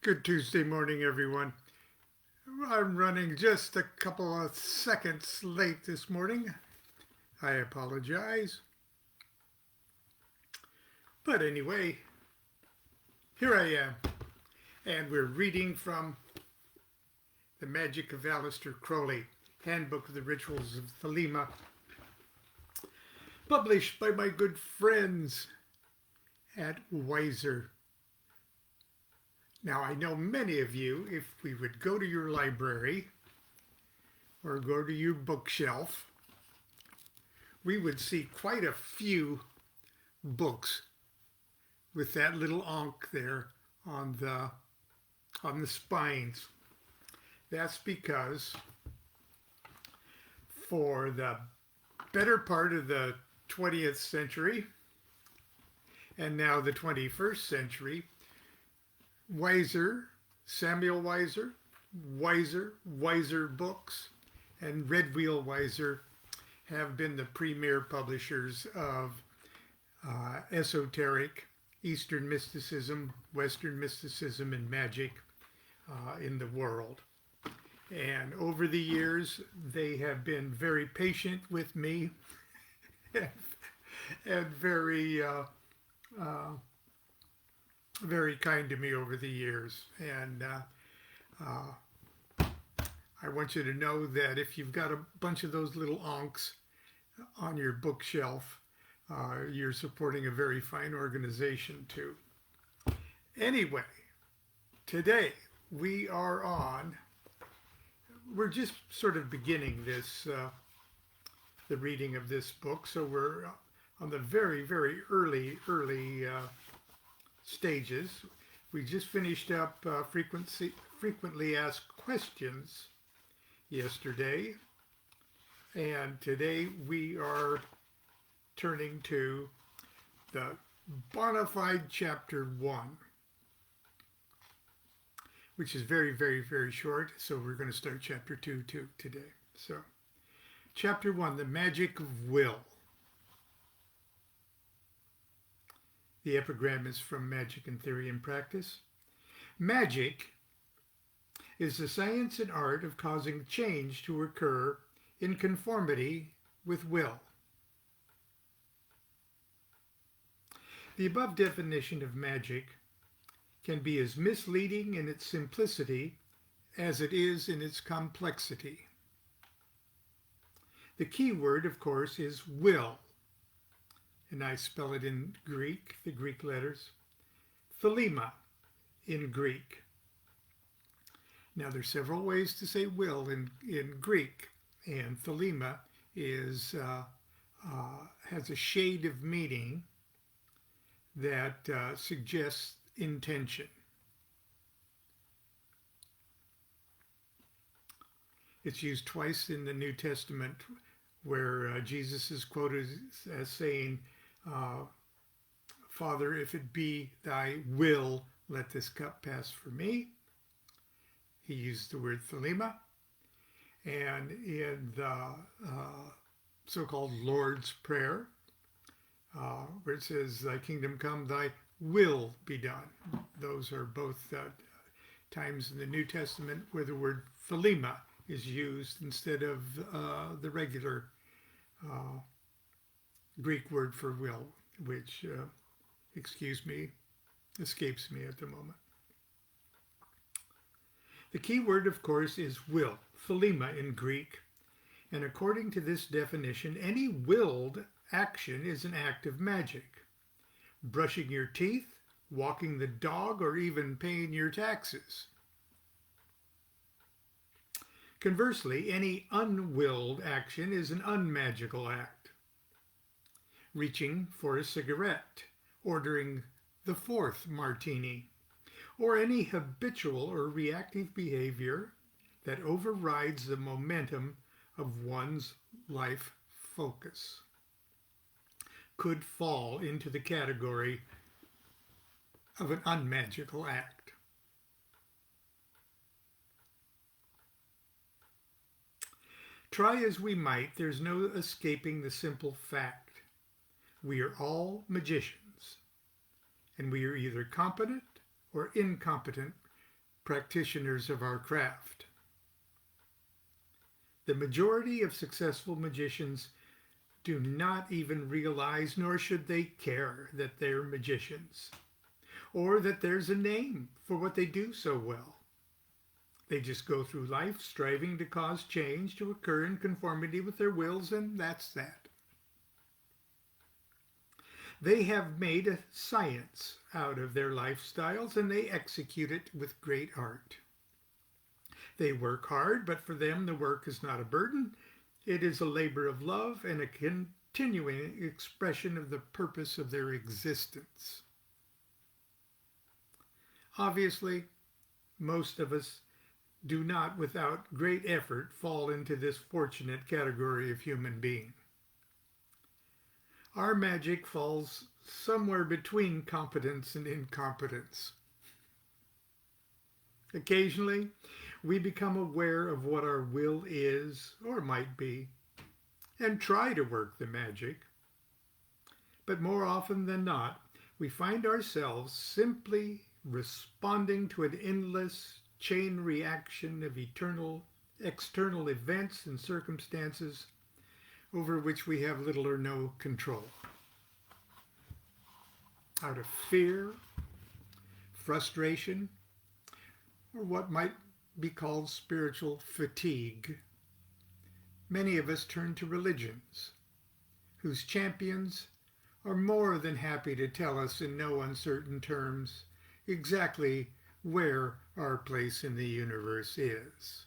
Good Tuesday morning, everyone. I'm running just a couple of seconds late this morning. I apologize. But anyway, here I am. And we're reading from the Magick of Aleister Crowley, Handbook of the Rituals of Thelema, published by my good friends at Weiser. Now, I know many of you, if we would go to your library or go to your bookshelf, we would see quite a few books with that little ankh there on the spines. That's because for the better part of the 20th century and now the 21st century, Samuel Weiser Books, and Red Wheel Weiser have been the premier publishers of esoteric Eastern mysticism, Western mysticism, and magic in the world. And over the years, they have been very patient with me and very kind to me over the years. And I want you to know that if you've got a bunch of those little ankhs on your bookshelf, you're supporting a very fine organization too. Anyway, today we're just sort of beginning the reading of this book. So we're on the very, very early stages. We just finished up frequently asked questions yesterday, and today we are turning to the Bonafide Chapter 1, which is very, very, very short, so we're going to start Chapter 2 too today. So, Chapter 1, The Magic of Will. The epigram is from Magic in Theory and Practice. Magic is the science and art of causing change to occur in conformity with will. The above definition of magic can be as misleading in its simplicity as it is in its complexity. The key word, of course, is will. And I spell it in Greek, the Greek letters. Thelema in Greek. Now there's several ways to say will in Greek, and Thelema has a shade of meaning that suggests intention. It's used twice in the New Testament where Jesus is quoted as saying, Father, if it be thy will, let this cup pass from me. He used the word Thelema. And in the so-called Lord's Prayer, where it says, thy kingdom come, thy will be done. Those are both times in the New Testament where the word Thelema is used instead of the regular Greek word for will, which, escapes me at the moment. The key word, of course, is will, Thelema in Greek, and according to this definition, any willed action is an act of magic. Brushing your teeth, walking the dog, or even paying your taxes. Conversely, any unwilled action is an unmagical act. Reaching for a cigarette, ordering the fourth martini, or any habitual or reactive behavior that overrides the momentum of one's life focus, could fall into the category of an unmagical act. Try as we might, there's no escaping the simple fact. We are all magicians, and we are either competent or incompetent practitioners of our craft. The majority of successful magicians do not even realize, nor should they care, that they're magicians, or that there's a name for what they do so well. They just go through life striving to cause change to occur in conformity with their wills, and that's that. They have made a science out of their lifestyles, and they execute it with great art. They work hard, but for them the work is not a burden. It is a labor of love and a continuing expression of the purpose of their existence. Obviously, most of us do not, without great effort, fall into this fortunate category of human being. Our magic falls somewhere between competence and incompetence. Occasionally, we become aware of what our will is, or might be, and try to work the magic. But more often than not, we find ourselves simply responding to an endless chain reaction of external events and circumstances over which we have little or no control. Out of fear, frustration, or what might be called spiritual fatigue, many of us turn to religions, whose champions are more than happy to tell us in no uncertain terms exactly where our place in the universe is.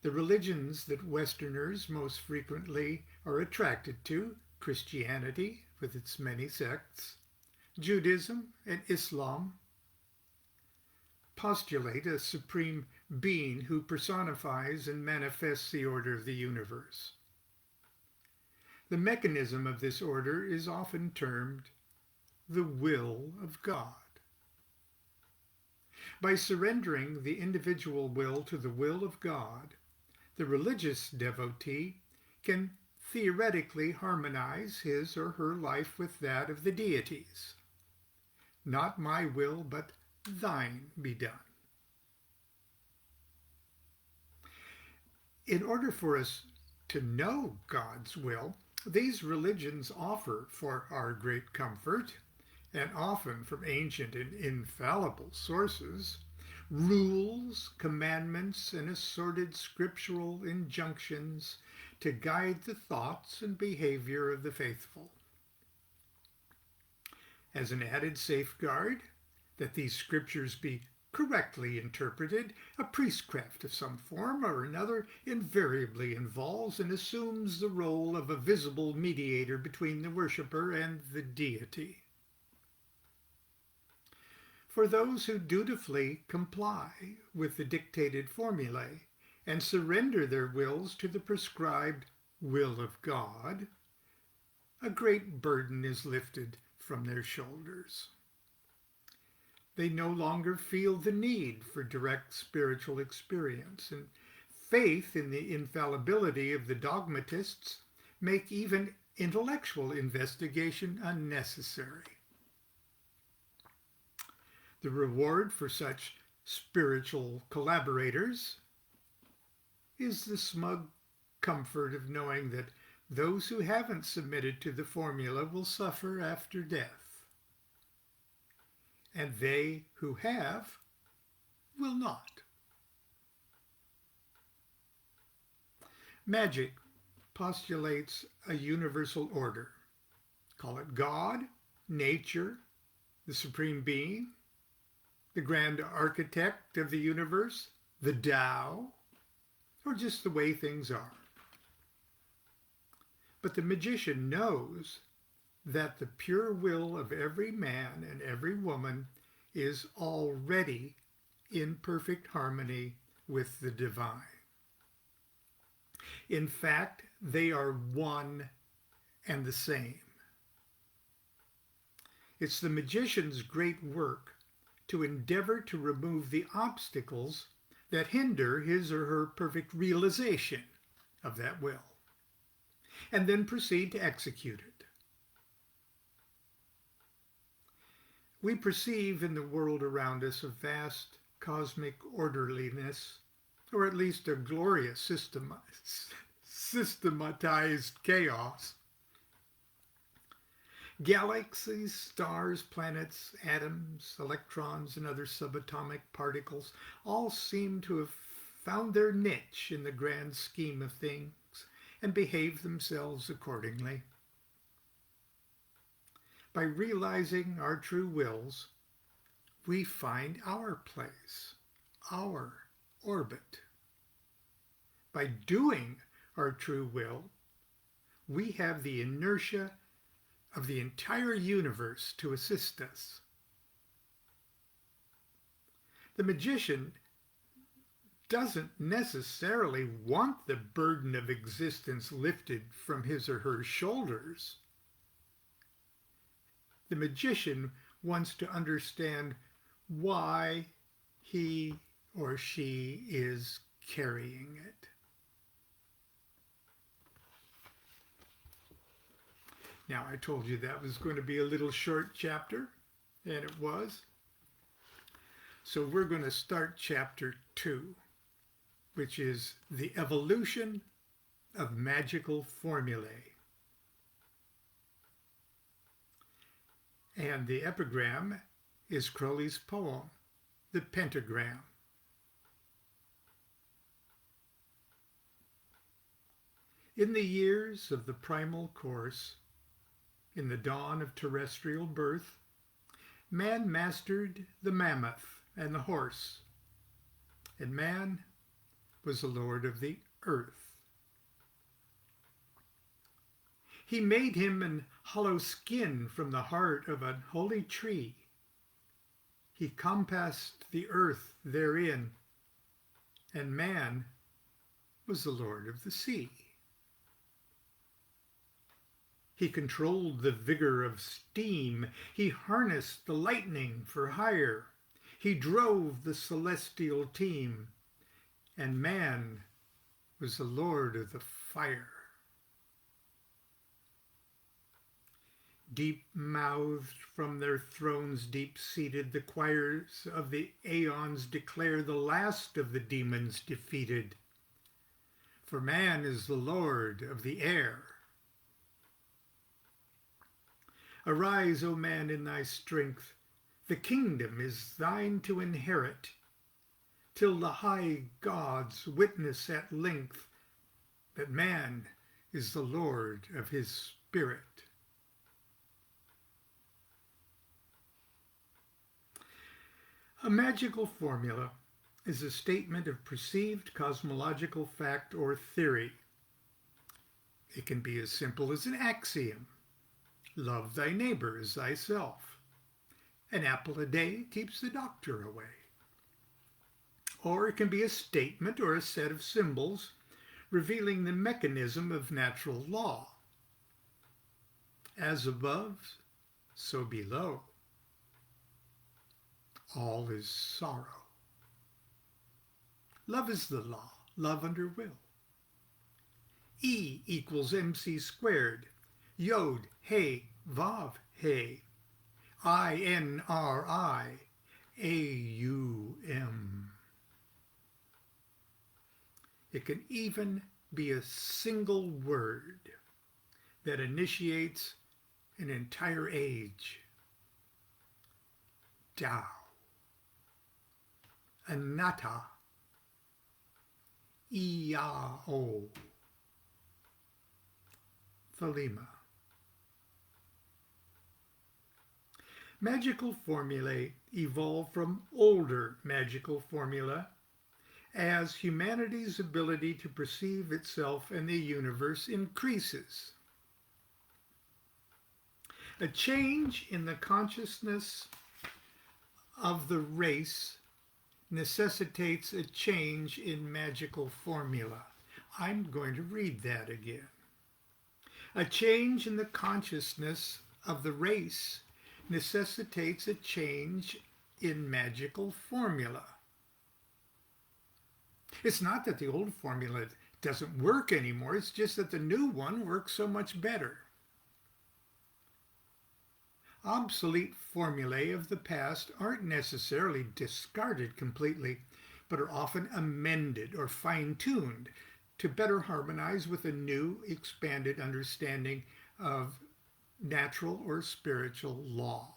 The religions that Westerners most frequently are attracted to, Christianity with its many sects, Judaism and Islam, postulate a supreme being who personifies and manifests the order of the universe. The mechanism of this order is often termed the will of God. By surrendering the individual will to the will of God, the religious devotee can theoretically harmonize his or her life with that of the deities. Not my will, but thine be done. In order for us to know God's will, these religions offer, for our great comfort, and often from ancient and infallible sources, rules, commandments, and assorted scriptural injunctions to guide the thoughts and behavior of the faithful. As an added safeguard that these scriptures be correctly interpreted, a priestcraft of some form or another invariably involves and assumes the role of a visible mediator between the worshipper and the deity. For those who dutifully comply with the dictated formulae and surrender their wills to the prescribed will of God, a great burden is lifted from their shoulders. They no longer feel the need for direct spiritual experience, and faith in the infallibility of the dogmatists make even intellectual investigation unnecessary. The reward for such spiritual collaborators is the smug comfort of knowing that those who haven't submitted to the formula will suffer after death, and they who have will not. Magic postulates a universal order. Call it God, nature, the supreme being, the grand architect of the universe, the Tao, or just the way things are. But the magician knows that the pure will of every man and every woman is already in perfect harmony with the divine. In fact, they are one and the same. It's the magician's great work to endeavor to remove the obstacles that hinder his or her perfect realization of that will, and then proceed to execute it. We perceive in the world around us a vast cosmic orderliness, or at least a glorious systematized chaos. Galaxies, stars, planets, atoms, electrons, and other subatomic particles all seem to have found their niche in the grand scheme of things and behave themselves accordingly. By realizing our true wills, we find our place, our orbit. By doing our true will, we have the inertia of the entire universe to assist us. The magician doesn't necessarily want the burden of existence lifted from his or her shoulders. The magician wants to understand why he or she is carrying it. Now, I told you that was going to be a little short chapter, and it was. So we're going to start chapter 2, which is the evolution of magical formulae. And the epigram is Crowley's poem, The Pentagram. In the years of the primal course, in the dawn of terrestrial birth, man mastered the mammoth and the horse, and man was the lord of the earth. He made him an hollow skin from the heart of an holy tree. He compassed the earth therein, and man was the lord of the sea. He controlled the vigor of steam. He harnessed the lightning for hire. He drove the celestial team, and man was the lord of the fire. Deep-mouthed from their thrones deep-seated, the choirs of the aeons declare the last of the demons defeated. For man is the lord of the air. Arise, O man, in thy strength. The kingdom is thine to inherit, till the high gods witness at length that man is the lord of his spirit. A magical formula is a statement of perceived cosmological fact or theory. It can be as simple as an axiom. Love thy neighbor as thyself. An apple a day keeps the doctor away. Or it can be a statement or a set of symbols revealing the mechanism of natural law. As above, so below. All is sorrow. Love is the law, love under will. E equals MC squared. Yod, He, Vav, He. INRI, AUM. It can even be a single word that initiates an entire age. Tao. Anatta. Iao. Thelema. Magical formulae evolve from older magical formula as humanity's ability to perceive itself and the universe increases. A change in the consciousness of the race necessitates a change in magical formula. I'm going to read that again. A change in the consciousness of the race necessitates a change in magical formula. It's not that the old formula doesn't work anymore, it's just that the new one works so much better. obsolete formulae of the past aren't necessarily discarded completely, but are often amended or fine-tuned to better harmonize with a new, expanded understanding of natural or spiritual law.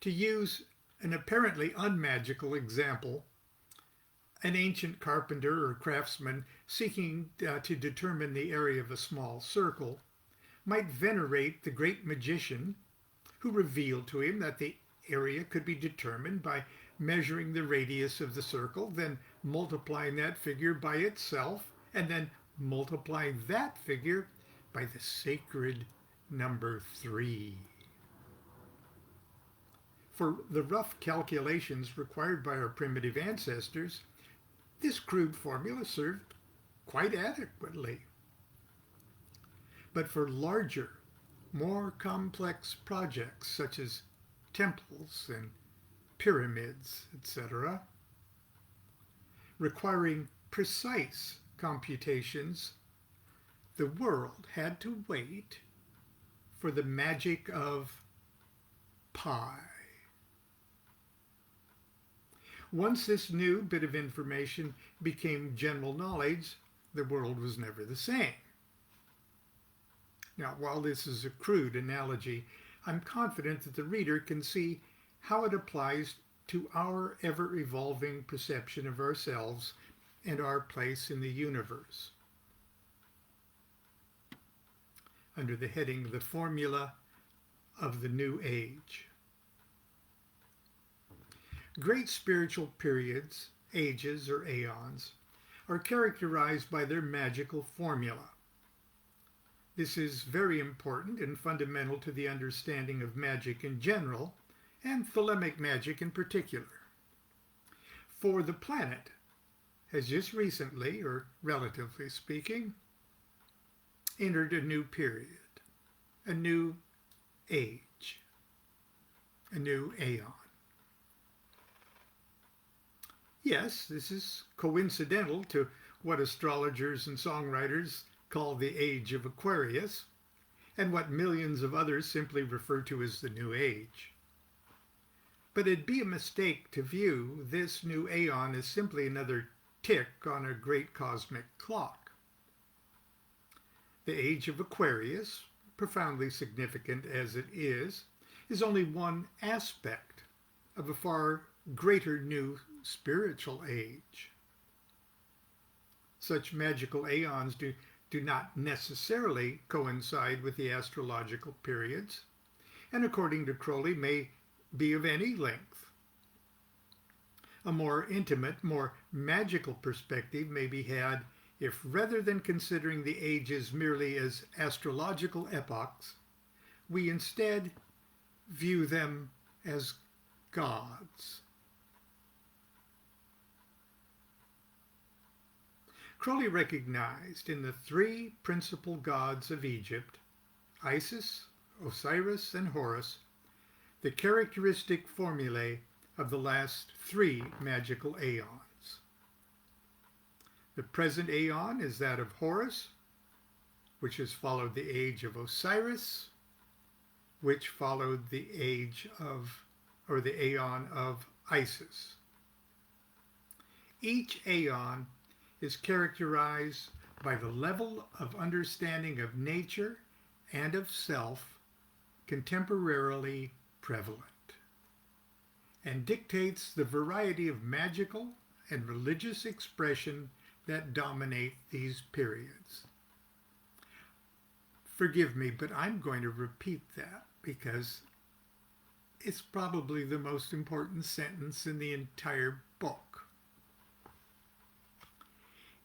To use an apparently unmagical example, an ancient carpenter or craftsman seeking to determine the area of a small circle might venerate the great magician who revealed to him that the area could be determined by measuring the radius of the circle, then multiplying that figure by itself, and then multiplying that figure by the sacred number 3. For the rough calculations required by our primitive ancestors, this crude formula served quite adequately. But for larger, more complex projects such as temples and pyramids, etc., requiring precise computations, the world had to wait for the magic of pi. Once this new bit of information became general knowledge, the world was never the same. Now, while this is a crude analogy, I'm confident that the reader can see how it applies to our ever-evolving perception of ourselves and our place in the universe. Under the heading, The Formula of the New Age. Great spiritual periods, ages or aeons, are characterized by their magical formula. This is very important and fundamental to the understanding of magic in general, and Thelemic magic in particular. For the planet has just recently, or relatively speaking, entered a new period, a new age, a new aeon. Yes, this is coincidental to what astrologers and songwriters call the Age of Aquarius, and what millions of others simply refer to as the New Age. But it'd be a mistake to view this new aeon as simply another tick on a great cosmic clock. The Age of Aquarius, profoundly significant as it is only one aspect of a far greater new spiritual age. Such magical aeons do not necessarily coincide with the astrological periods, and according to Crowley may be of any length. A more intimate, more magical perspective may be had if, rather than considering the ages merely as astrological epochs, we instead view them as gods. Crowley recognized in the 3 principal gods of Egypt, Isis, Osiris, and Horus, the characteristic formulae of the last 3 magical aeons. The present aeon is that of Horus, which has followed the age of Osiris, which followed the age of, or the aeon of Isis. Each aeon is characterized by the level of understanding of nature and of self contemporarily prevalent, and dictates the variety of magical and religious expression that dominate these periods. Forgive me, but I'm going to repeat that because it's probably the most important sentence in the entire book.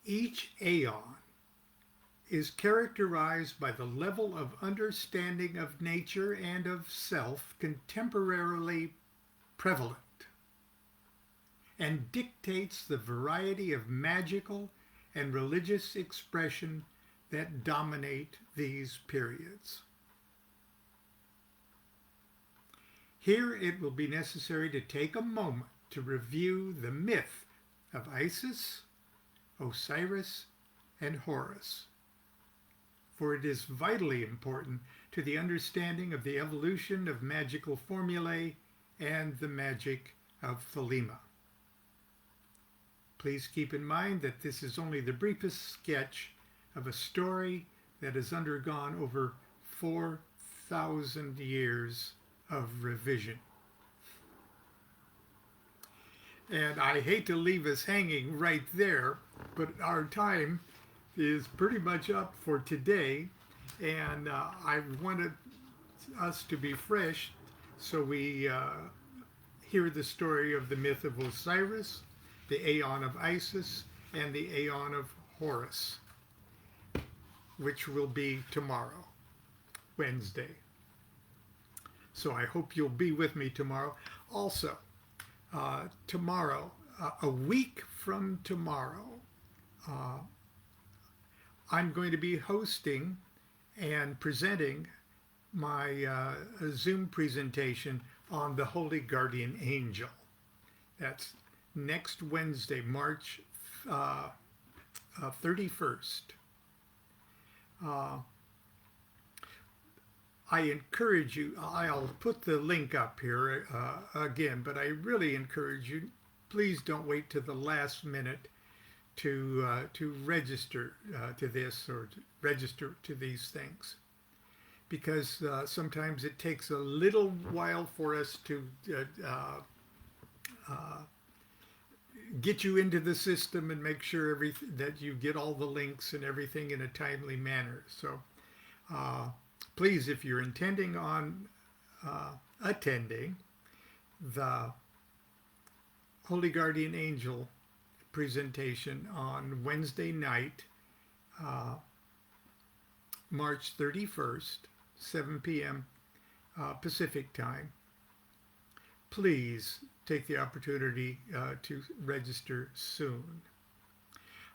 Each aeon is characterized by the level of understanding of nature and of self contemporarily prevalent, and dictates the variety of magical and religious expression that dominate these periods. Here it will be necessary to take a moment to review the myth of Isis, Osiris, and Horus, for it is vitally important to the understanding of the evolution of magical formulae and the magic of Thelema. Please keep in mind that this is only the briefest sketch of a story that has undergone over 4,000 years of revision. And I hate to leave us hanging right there, but our time is pretty much up for today, and I wanted us to be fresh, so we hear the story of the myth of Osiris, the Aeon of Isis, and the Aeon of Horus, which will be tomorrow, Wednesday. So I hope you'll be with me tomorrow. Also, tomorrow, a week from tomorrow, I'm going to be hosting and presenting my Zoom presentation on the Holy Guardian Angel. That's next Wednesday, March 31st. I encourage you, I'll put the link up here again, but I really encourage you, please don't wait to the last minute to register to this or to register to these things, because sometimes it takes a little while for us to get you into the system and make sure that you get all the links and everything in a timely manner. So please, if you're intending on attending the Holy Guardian Angel presentation on Wednesday night, March 31st, 7 p.m. Pacific time, please take the opportunity to register soon.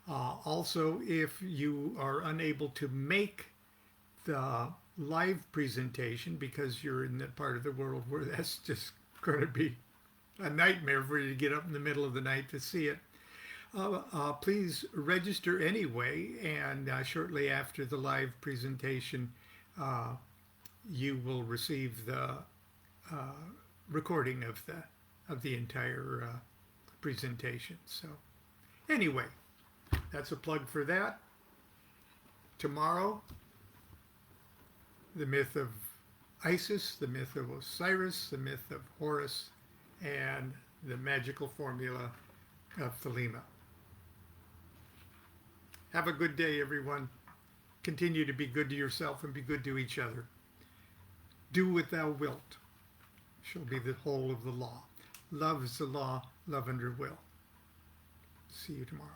Also, if you are unable to make the live presentation because you're in that part of the world where that's just going to be a nightmare for you to get up in the middle of the night to see it, please register anyway, and shortly after the live presentation you will receive the recording of the entire presentation. So anyway, that's a plug for that. Tomorrow, the myth of Isis, the myth of Osiris, the myth of Horus, and the magical formula of Thelema. Have a good day, everyone. Continue to be good to yourself and be good to each other. Do what thou wilt shall be the whole of the law. Love is the law, love under will. See you tomorrow.